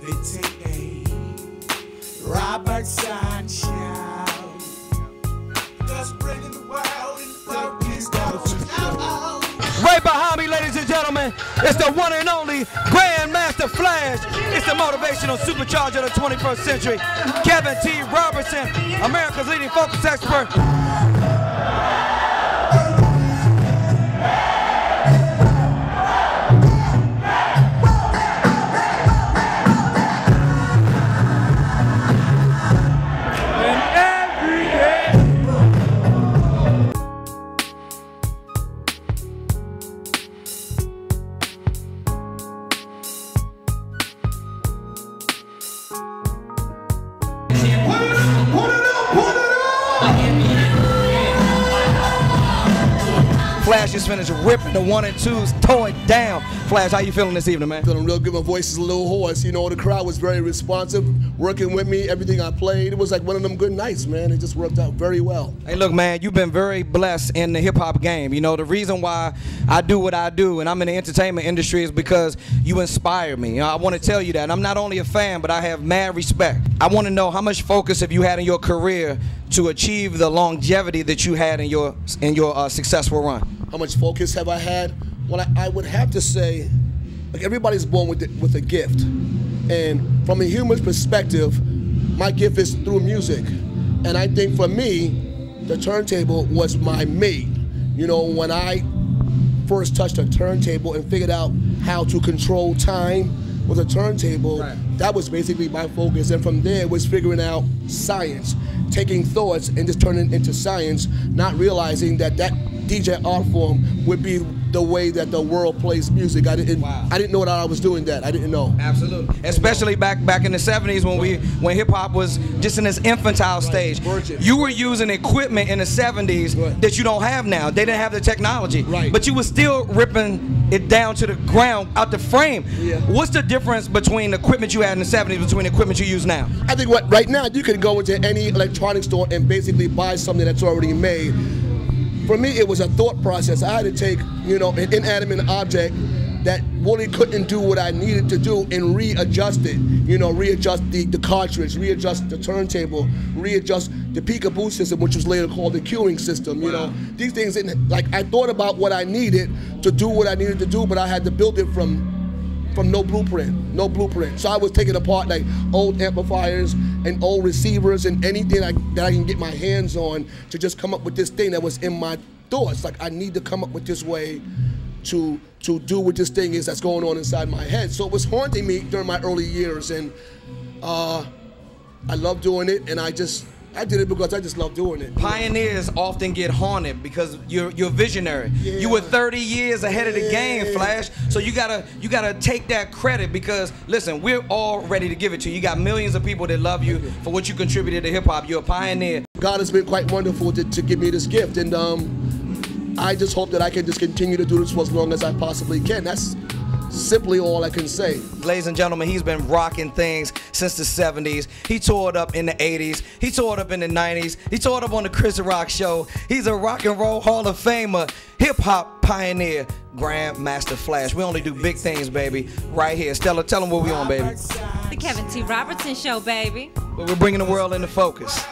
levitating. Robertson shout. Just bringing the world in focus. Right behind me, ladies and gentlemen, it's the one and only Grandmaster Flash. It's the motivational supercharger of the 21st century. Kevin T. Robertson, America's leading focus expert. Flash just finished ripping the 1 and 2s, towing down. Flash, how you feeling this evening, man? Feeling real good. My voice is a little hoarse. You know, the crowd was very responsive, working with me, everything I played. It was like one of them good nights, man. It just worked out very well. Hey, look, man, you've been very blessed in the hip-hop game. You know, the reason why I do what I do, and I'm in the entertainment industry, is because you inspire me. You know, I want to tell you that. And I'm not only a fan, but I have mad respect. I want to know how much focus have you had in your career to achieve the longevity that you had in your successful run? How much focus have I had? Well, I would have to say, like, everybody's born with a gift. And from a human perspective, my gift is through music. And I think for me, the turntable was my mate. You know, when I first touched a turntable and figured out how to control time with a turntable, right, that was basically my focus. And from there, it was figuring out science, taking thoughts and just turning it into science, not realizing that that DJ art form would be the way that the world plays music. I didn't know that I was doing that. I didn't know. Absolutely. Especially back in the 70s when hip hop was just in its infantile stage. Virgin. You were using equipment in the 70s that you don't have now. They didn't have the technology. Right. But you were still ripping it down to the ground, out the frame. Yeah. What's the difference between the equipment you had in the 70s between the equipment you use now? I think right now you can go into any electronic store and basically buy something that's already made. For me, it was a thought process. I had to take, you know, an inanimate object that really couldn't do what I needed to do and readjust it. You know, readjust the cartridge, readjust the turntable, readjust the peekaboo system, which was later called the queuing system. You know, these things, like, I thought about what I needed to do what I needed to do, but I had to build it from no blueprint. So I was taking apart like old amplifiers and old receivers and anything that I can get my hands on to just come up with this thing that was in my thoughts. Like, I need to come up with this way to do what this thing is that's going on inside my head. So it was haunting me during my early years, and I love doing it, and I did it because I just love doing it. Pioneers often get haunted because you're visionary. Yeah. You were 30 years ahead of the game, Flash. So you gotta take that credit, because listen, we're all ready to give it to you. You got millions of people that love you for what you contributed to hip hop. You're a pioneer. God has been quite wonderful to give me this gift, and I just hope that I can just continue to do this for as long as I possibly can. That's simply all I can say. Ladies and gentlemen, he's been rocking things since the 70s. He toured up in the 80s. He toured up in the 90s. He toured up on the Chris Rock Show. He's a rock and roll Hall of Famer, hip-hop pioneer, Grandmaster Flash. We only do big things, baby, right here. Stella, tell them what we on, baby. The Kevin T. Robertson Show, baby. But we're bringing the world into focus.